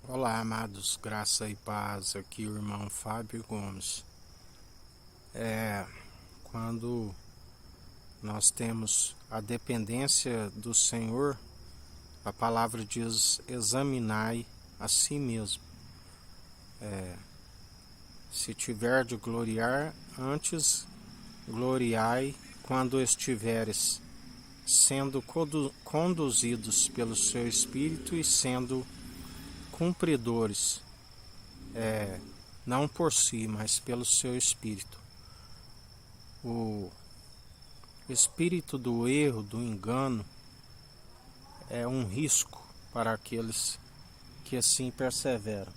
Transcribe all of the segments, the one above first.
Olá, amados, graça e paz. Aqui o irmão Fábio Gomes. Quando nós temos a dependência do Senhor, a palavra diz: examinai a si mesmo. Se tiver de gloriar, antes gloriai quando estiveres sendo conduzidos pelo seu Espírito e sendo cumpridores, não por si, mas pelo seu Espírito. O espírito do erro, do engano, é um risco para aqueles que assim perseveram,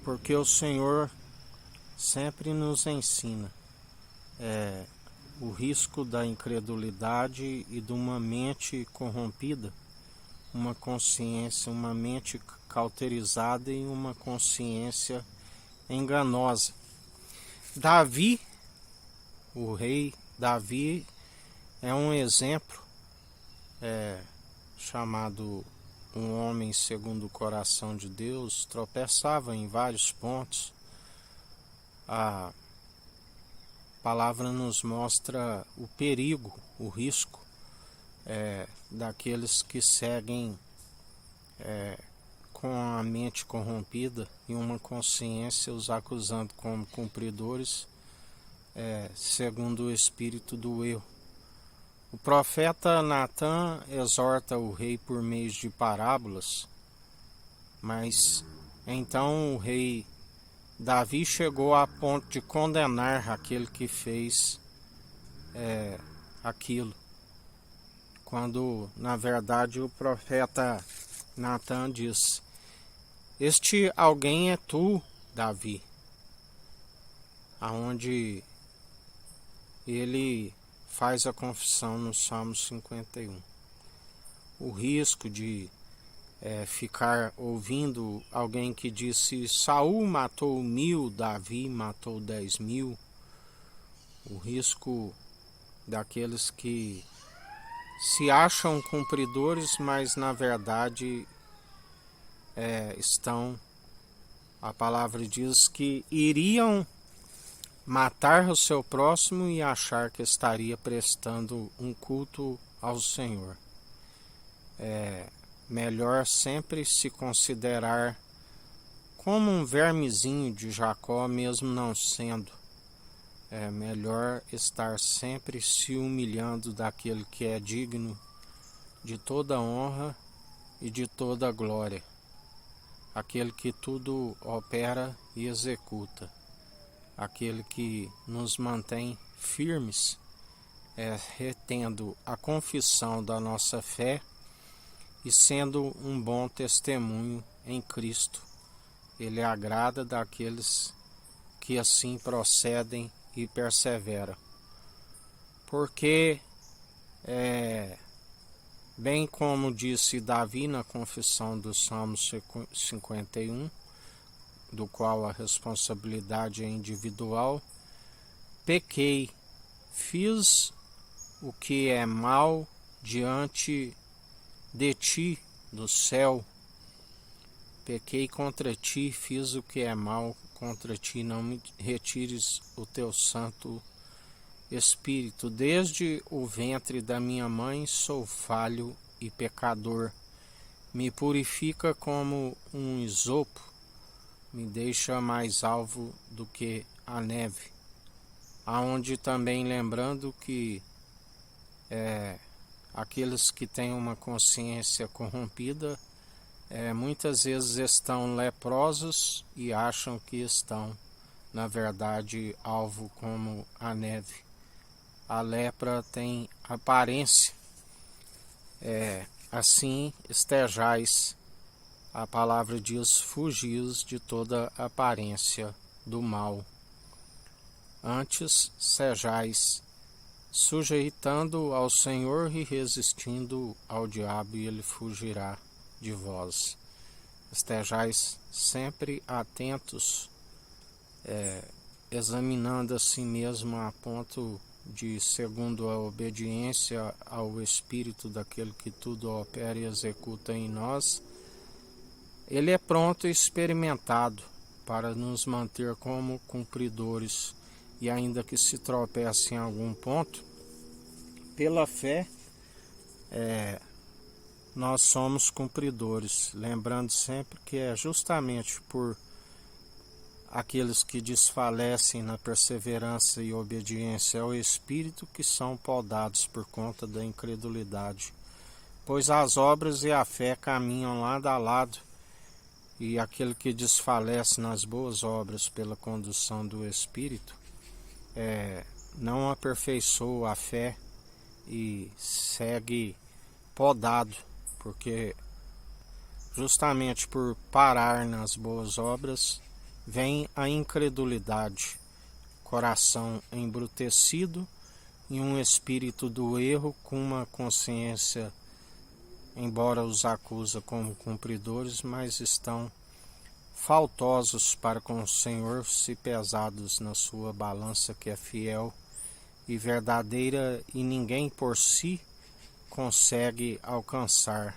porque o Senhor sempre nos ensina o risco da incredulidade e de uma mente corrompida, uma consciência, uma mente cauterizada e uma consciência enganosa. Davi, o rei Davi, é um exemplo, chamado um homem segundo o coração de Deus, tropeçava em vários pontos. A palavra nos mostra o perigo, o risco daqueles que seguem com a mente corrompida e uma consciência os acusando como cumpridores, segundo o espírito do erro. O profeta Natã exorta o rei por meio de parábolas, mas então o rei Davi chegou a ponto de condenar aquele que fez aquilo, quando na verdade o profeta Natã diz: este alguém é tu, Davi, aonde ele faz a confissão no Salmo 51. O risco de ficar ouvindo alguém que disse: Saul matou 1000, Davi matou 10.000. O risco daqueles que se acham cumpridores, mas na verdade a palavra diz que iriam matar o seu próximo e achar que estaria prestando um culto ao Senhor. Melhor sempre se considerar como um vermezinho de Jacó, mesmo não sendo. É melhor estar sempre se humilhando daquele que é digno de toda honra e de toda glória, aquele que tudo opera e executa, aquele que nos mantém firmes, retendo a confissão da nossa fé e sendo um bom testemunho em Cristo. Ele agrada daqueles que assim procedem e perseveram. Porque, bem como disse Davi na confissão do Salmo 51, do qual a responsabilidade é individual, pequei, fiz o que é mal diante de ti, do céu. Pequei contra ti, fiz o que é mal contra ti, não me retires o teu santo Espírito. Desde o ventre da minha mãe sou falho e pecador. Me purifica como um isopo, me deixa mais alvo do que a neve. Aonde também lembrando que aqueles que têm uma consciência corrompida muitas vezes estão leprosos e acham que estão, na verdade, alvo como a neve. A lepra tem aparência, assim estejais, a palavra diz: fugis de toda aparência do mal. Antes sejais sujeitando ao Senhor e resistindo ao diabo, e ele fugirá de vós. Estejais sempre atentos, examinando a si mesmo a ponto de, segundo a obediência ao Espírito daquele que tudo opera e executa em nós, ele é pronto e experimentado para nos manter como cumpridores, e ainda que se tropece em algum ponto, pela fé, nós somos cumpridores, lembrando sempre que é justamente por aqueles que desfalecem na perseverança e obediência ao Espírito que são podados por conta da incredulidade. Pois as obras e a fé caminham lado a lado, e aquele que desfalece nas boas obras pela condução do Espírito não aperfeiçoa a fé e segue podado, porque justamente por parar nas boas obras vem a incredulidade, coração embrutecido e um espírito do erro com uma consciência, embora os acusa como cumpridores, mas estão faltosos para com o Senhor, se pesados na sua balança que é fiel e verdadeira, e ninguém por si consegue alcançar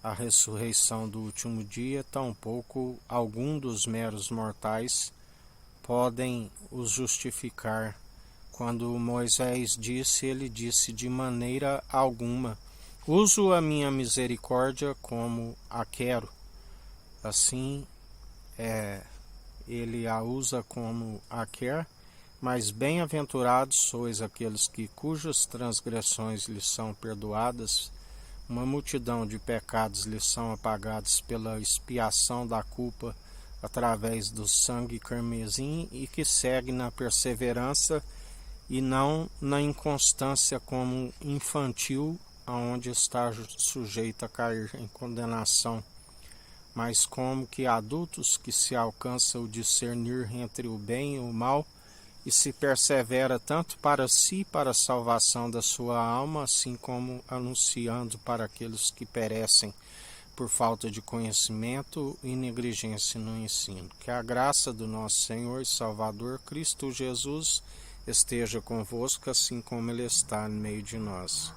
a ressurreição do último dia, tampouco algum dos meros mortais podem os justificar. Quando Moisés disse, ele disse: de maneira alguma uso a minha misericórdia como a quero. Assim, ele a usa como a quer, mas bem-aventurados sois aqueles cujas transgressões lhes são perdoadas, uma multidão de pecados lhes são apagados pela expiação da culpa através do sangue carmesim, e que segue na perseverança e não na inconstância como infantil, aonde está sujeito a cair em condenação, mas como que adultos que se alcança o discernir entre o bem e o mal, e se persevera tanto para si, para a salvação da sua alma, assim como anunciando para aqueles que perecem por falta de conhecimento e negligência no ensino. Que a graça do nosso Senhor e Salvador Cristo Jesus esteja convosco, assim como Ele está no meio de nós.